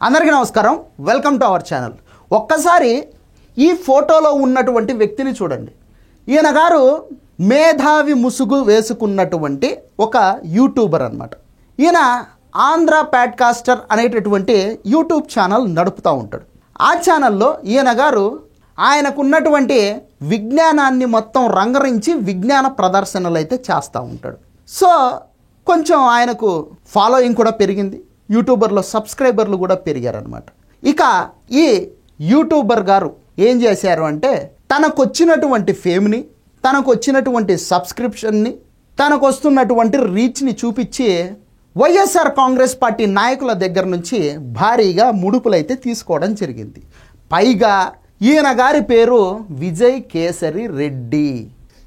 అందరికీ నమస్కారం, welcome to our channel. ఒక్కసారి ఈ ఫోటోలో ఉన్నటువంటి వ్యక్తిని చూడండి. ఈయన గారు మేధావి ముసుగు వేసుకున్నటువంటి ఒక యూట్యూబర్ అన్నమాట. ఈయన ఆంధ్ర పాడ్కాస్టర్ అనేటటువంటి యూట్యూబ్ ఛానల్ నడుపుతూ ఉంటాడు. ఆ ఛానల్లో ఈయన గారు ఆయనకున్నటువంటి విజ్ఞానాన్ని మొత్తం రంగరించి విజ్ఞాన ప్రదర్శనలు అయితే చేస్తూ ఉంటాడు. సో కొంచెం ఆయనకు ఫాలోయింగ్ కూడా పెరిగింది, యూట్యూబర్లో సబ్స్క్రైబర్లు కూడా పెరిగారనమాట. ఇక ఈ యూట్యూబర్ గారు ఏం చేశారు అంటే తనకు వచ్చినటువంటి ఫేమ్ని, తనకు వచ్చినటువంటి సబ్స్క్రిప్షన్ని, తనకు వస్తున్నటువంటి రీచ్ని చూపించి వైఎస్ఆర్ కాంగ్రెస్ పార్టీ నాయకుల దగ్గర నుంచి భారీగా ముడుపులైతే తీసుకోవడం జరిగింది. పైగా ఈయన గారి పేరు విజయ్ కేసరి రెడ్డి.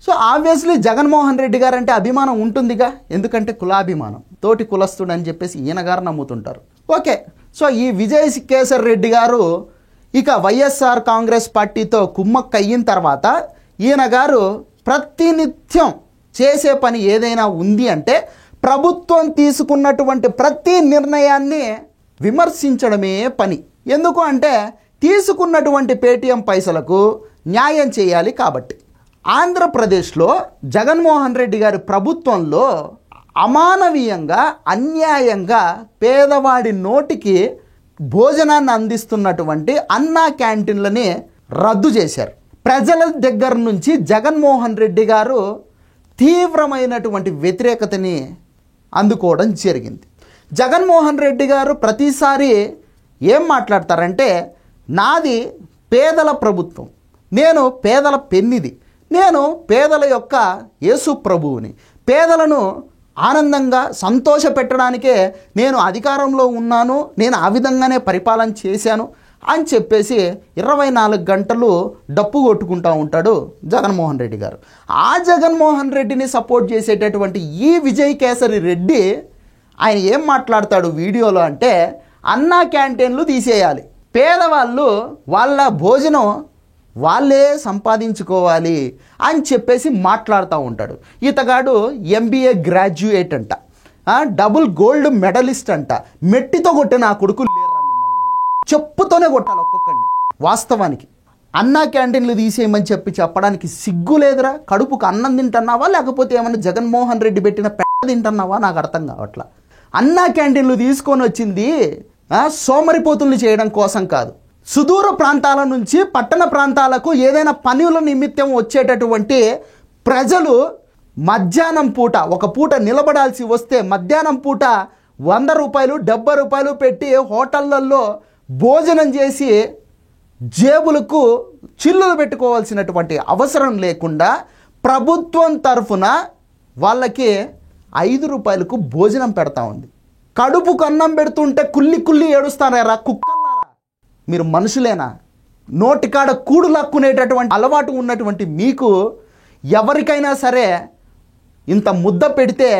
సో ఆబ్వియస్లీ జగన్మోహన్ రెడ్డి గారు అంటే అభిమానం ఉంటుందిగా, ఎందుకంటే కులాభిమానం, తోటి కులస్తుడు అని చెప్పేసి ఈయన గారు నమ్ముతుంటారు. ఓకే, సో ఈ విజయ్ కేసరి రెడ్డి గారు ఇక వైఎస్ఆర్ కాంగ్రెస్ పార్టీతో కుమ్మక్క అయిన తర్వాత ఈయన గారు ప్రతినిత్యం చేసే పని ఏదైనా ఉంది అంటే ప్రభుత్వం తీసుకున్నటువంటి ప్రతి నిర్ణయాన్ని విమర్శించడమే పని. ఎందుకు అంటే తీసుకున్నటువంటి పేటీఎం పైసలకు న్యాయం చేయాలి కాబట్టి. ఆంధ్రప్రదేశ్లో జగన్మోహన్ రెడ్డి గారి ప్రభుత్వంలో అమానవీయంగా, అన్యాయంగా పేదవాడి నోటికి భోజనాన్ని అందిస్తున్నటువంటి అన్నా క్యాంటీన్లని రద్దు చేశారు. ప్రజల దగ్గర నుంచి జగన్మోహన్ రెడ్డి గారు తీవ్రమైనటువంటి వ్యతిరేకతని అందుకోవడం జరిగింది. జగన్మోహన్ రెడ్డి గారు ప్రతిసారి ఏం మాట్లాడతారంటే నాది పేదల ప్రభుత్వం, నేను పేదల పెన్నిది, నేను పేదల యొక్క యేసు ప్రభువుని, పేదలను ఆనందంగా సంతోష పెట్టడానికే నేను అధికారంలో ఉన్నాను, నేను ఆ విధంగానే పరిపాలన చేశాను అని చెప్పేసి 24 గంటలు డప్పు కొట్టుకుంటూ ఉంటాడు జగన్మోహన్ రెడ్డి గారు. ఆ జగన్మోహన్ రెడ్డిని సపోర్ట్ చేసేటటువంటి ఈ విజయ్ కేసరి రెడ్డి ఆయన ఏం మాట్లాడతాడు వీడియోలో అంటే అన్నా క్యాంటీన్లు తీసేయాలి, పేదవాళ్ళు వాళ్ళ భోజనం వాళ్ళే సంపాదించుకోవాలి అని చెప్పేసి మాట్లాడుతూ ఉంటాడు. ఇతగాడు MBA గ్రాడ్యుయేట్ అంట, డబుల్ గోల్డ్ మెడలిస్ట్ అంట. మెట్టితో కొట్టే నా కొడుకులు లేరా, మిమ్మల్ని చెప్పుతోనే కొట్టాలి ఒక్కొక్కడిని. వాస్తవానికి అన్నా క్యాంటీన్లు తీసేయమని చెప్పడానికి సిగ్గు లేదురా? కడుపుకు అన్నం తింటున్నావా లేకపోతే ఏమన్నా జగన్మోహన్ రెడ్డి పెట్టిన పెద్ద తింటున్నావా? నాకు అర్థం కావట్లా. అన్నా క్యాంటీన్లు తీసుకొని వచ్చింది సోమరిపోతుల్ని చేయడం కోసం కాదు, సుదూర ప్రాంతాల నుంచి పట్టణ ప్రాంతాలకు ఏదైనా పనుల నిమిత్తం వచ్చేటటువంటి ప్రజలు మధ్యాహ్నం పూట ఒక పూట నిలబడాల్సి వస్తే మధ్యాహ్నం పూట 100 రూపాయలు 70 రూపాయలు పెట్టి హోటళ్లలో భోజనం చేసి జేబులకు చిల్లులు పెట్టుకోవాల్సినటువంటి అవసరం లేకుండా ప్రభుత్వం తరఫున వాళ్ళకి 5 రూపాయలకు భోజనం పెడతా ఉంది. కడుపుకు అన్నం పెడుతుంటే కుల్లి కుల్లి ఏడుస్తారా కుక్కలారా? మీరు మనుషులేనా? నోటికాడ కూడు లాక్కునేటటువంటి అలవాటు ఉన్నటువంటి మీకు ఎవరికైనా సరే ఇంత ముద్ద పెడితే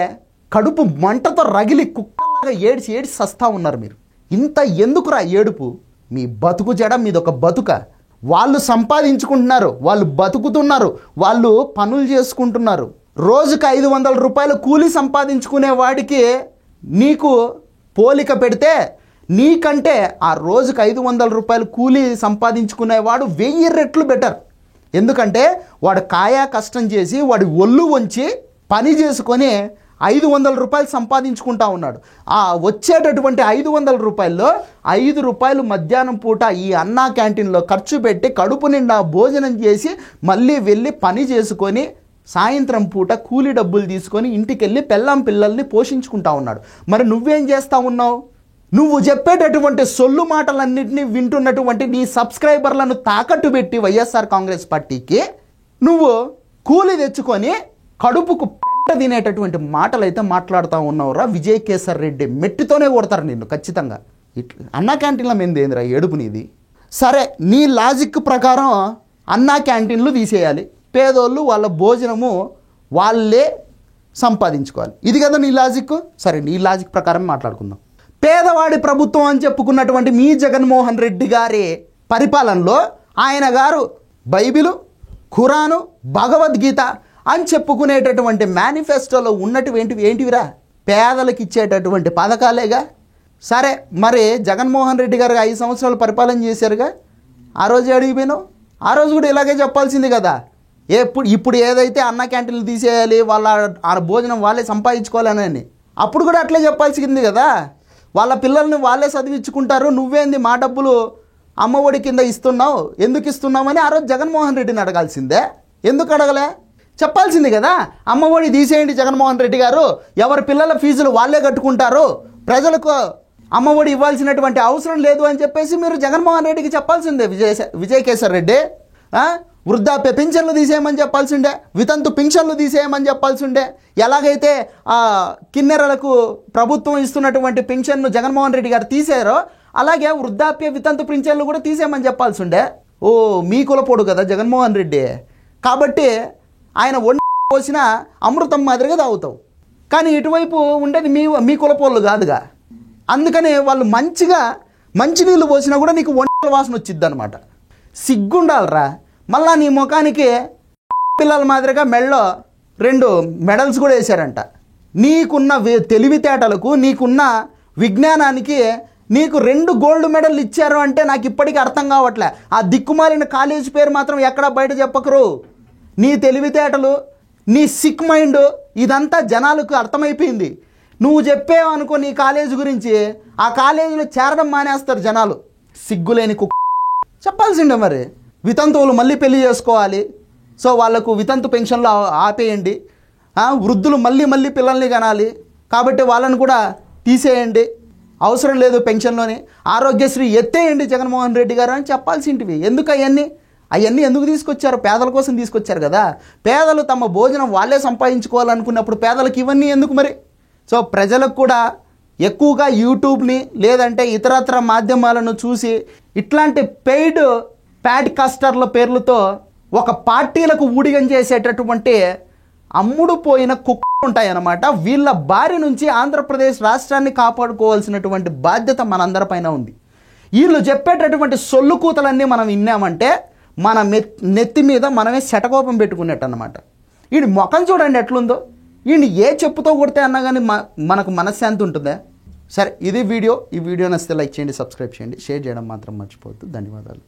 కడుపు మంటతో రగిలి కుక్కలాగా ఏడిచి ఏడిచి సస్తా ఉన్నారు మీరు. ఇంత ఎందుకురా ఏడుపు? మీ బతుకు జడ మీదొక బతుక. వాళ్ళు సంపాదించుకుంటున్నారు, వాళ్ళు బతుకుతున్నారు, వాళ్ళు పనులు చేసుకుంటున్నారు. రోజుకు 500 రూపాయలు కూలి సంపాదించుకునే వాడికి నీకు పోలిక పెడితే నీకంటే ఆ రోజుకు 500 రూపాయలు కూలీ సంపాదించుకునేవాడు 1000 రెట్లు బెటర్. ఎందుకంటే వాడు కాయా కష్టం చేసి వాడి ఒళ్ళు వంచి పని చేసుకొని 500 రూపాయలు సంపాదించుకుంటా ఉన్నాడు. ఆ వచ్చేటటువంటి 500 రూపాయల్లో 5 రూపాయలు మధ్యాహ్నం పూట ఈ అన్నా క్యాంటీన్లో ఖర్చు పెట్టి కడుపు నిండా భోజనం చేసి మళ్ళీ వెళ్ళి పని చేసుకొని సాయంత్రం పూట కూలీ డబ్బులు తీసుకొని ఇంటికి వెళ్ళి పెళ్ళాం పిల్లల్ని పోషించుకుంటా ఉన్నాడు. మరి నువ్వేం చేస్తూ ఉన్నావు? నువ్వు చెప్పేటటువంటి సొల్లు మాటలన్నింటినీ వింటున్నటువంటి నీ సబ్స్క్రైబర్లను తాకట్టు పెట్టి వైఎస్ఆర్ కాంగ్రెస్ పార్టీకి నువ్వు కూలి తెచ్చుకొని కడుపుకు పెంట తినేటటువంటి మాటలైతే మాట్లాడుతూ ఉన్నావురా విజయ్ కేసరి రెడ్డి. మెట్టితోనే కొడతారు నిన్ను ఖచ్చితంగా. అన్నా క్యాంటీన్ల మీద ఏందిరా ఏడుపు నీది? సరే, నీ లాజిక్ ప్రకారం అన్నా క్యాంటీన్లు తీసేయాలి, పేదోళ్ళు వాళ్ళ భోజనము వాళ్ళే సంపాదించుకోవాలి, ఇది కదా నీ లాజిక్. సరే, నీ లాజిక్ ప్రకారం మాట్లాడుకుందాం. పేదవాడి ప్రభుత్వం అని చెప్పుకున్నటువంటి మీ జగన్మోహన్ రెడ్డి గారి పరిపాలనలో ఆయన గారు బైబిలు, ఖురాను, భగవద్గీత అని చెప్పుకునేటటువంటి మేనిఫెస్టోలో ఉన్నటువంటివి ఏంటివిరా? పేదలకు ఇచ్చేటటువంటి పథకాలేగా. సరే మరి జగన్మోహన్ రెడ్డి గారు 5 సంవత్సరాలు పరిపాలన చేశారుగా, ఆ రోజు అడిగిపోయాను. ఆ రోజు కూడా ఇలాగే చెప్పాల్సింది కదా. ఇప్పుడు ఏదైతే అన్న క్యాంటీన్లు తీసేయాలి, వాళ్ళ ఆ భోజనం వాళ్ళే సంపాదించుకోవాలని, అప్పుడు కూడా అట్లే చెప్పాల్సింది కదా. వాళ్ళ పిల్లల్ని వాళ్ళే చదివించుకుంటారు, నువ్వేంది మా డబ్బులు అమ్మఒడి కింద ఇస్తున్నావు, ఎందుకు ఇస్తున్నావు అని ఆ రోజు జగన్మోహన్ రెడ్డిని అడగాల్సిందే. ఎందుకు అడగలే? చెప్పాల్సింది కదా. అమ్మఒడి తీసేయండి జగన్మోహన్ రెడ్డి గారు, ఎవరి పిల్లల ఫీజులు వాళ్ళే కట్టుకుంటారు, ప్రజలకు అమ్మఒడి ఇవ్వాల్సినటువంటి అవసరం లేదు అని చెప్పేసి మీరు జగన్మోహన్ రెడ్డికి చెప్పాల్సిందే. విజయకేశర్ రెడ్డి వృద్ధాప్య పింఛన్లు తీసేయమని చెప్పాల్సిండే, వితంతు పింఛన్లు తీసేయమని చెప్పాల్సిండే. ఎలాగైతే కిన్నెరలకు ప్రభుత్వం ఇస్తున్నటువంటి పింఛన్ను జగన్మోహన్ రెడ్డి గారు తీసారో అలాగే వృద్ధాప్య వితంతు పింఛన్లు కూడా తీసేయమని చెప్పాల్సిండే. ఓ మీ కులపోడు కదా జగన్మోహన్ రెడ్డి, కాబట్టి ఆయన ఒంటి పోసిన అమృతం మాదిరిగా తాగుతావు. కానీ ఇటువైపు ఉండేది మీ కులపోళ్ళు కాదుగా, అందుకని వాళ్ళు మంచినీళ్ళు పోసినా కూడా నీకు ఒంటి వాసన వచ్చిద్ది అనమాట. సిగ్గుండాలరా. మళ్ళా నీ ముఖానికి పిల్లల మాదిరిగా మెడలో 2 మెడల్స్ కూడా వేశారంట. నీకున్న తెలివితేటలకు, నీకున్న విజ్ఞానానికి నీకు 2 గోల్డ్ మెడల్ ఇచ్చారు అంటే నాకు ఇప్పటికీ అర్థం కావట్లే. ఆ దిక్కుమాలిన కాలేజీ పేరు మాత్రం ఎక్కడా బయట చెప్పకరు. నీ తెలివితేటలు, నీ సిక్ మైండ్ ఇదంతా జనాలకు అర్థమైపోయింది. నువ్వు చెప్పేవనుకో నీ కాలేజీ గురించి, ఆ కాలేజీలో చేరడం మానేస్తారు జనాలు. సిగ్గులేని చెప్పాల్సిండే. మరి వితంతువులు మళ్ళీ పెళ్లి చేసుకోవాలి, సో వాళ్లకు వితంతు పెన్షన్లు ఆపేయండి. వృద్ధులు మళ్ళీ పిల్లల్ని కనాలి, కాబట్టి వాళ్ళని కూడా తీసేయండి, అవసరం లేదు పెన్షన్లోని. ఆరోగ్యశ్రీ ఎత్తేయండి జగన్మోహన్ రెడ్డి గారు అని చెప్పాల్సింటివి. ఎందుకు అవన్నీ ఎందుకు తీసుకొచ్చారు? పేదల కోసం తీసుకొచ్చారు కదా. పేదలు తమ భోజనం వాళ్ళే సంపాదించుకోవాలనుకున్నప్పుడు పేదలకు ఇవన్నీ ఎందుకు మరి? సో ప్రజలకు కూడా ఎక్కువగా యూట్యూబ్ని లేదంటే ఇతరత్ర మాధ్యమాలను చూసి ఇట్లాంటి పెయిడ్ ప్యాడ్కాస్టర్ల పేర్లతో ఒక పార్టీలకు ఊడిగం చేసేటటువంటి అమ్ముడు పోయిన ఉంటాయన్నమాట. వీళ్ళ బారి నుంచి ఆంధ్రప్రదేశ్ రాష్ట్రాన్ని కాపాడుకోవాల్సినటువంటి బాధ్యత మనందరిపైన ఉంది. వీళ్ళు చెప్పేటటువంటి సొల్లు కూతలన్నీ మనం విన్నామంటే మన నెత్తి మీద మనమే శటకోపం పెట్టుకున్నట్టు అనమాట. వీడి ముఖం చూడండి ఎట్లుందో. వీడిని ఏ చెప్పుతో కొడితే అన్నా కానీ మనకు మనశ్శాంతి ఉంటుందా? సరే, ఇది వీడియో. ఈ వీడియో నచ్చితే లైక్ చేయండి, సబ్స్క్రైబ్ చేయండి, షేర్ చేయడం మాత్రం మర్చిపోవద్దు. ధన్యవాదాలు.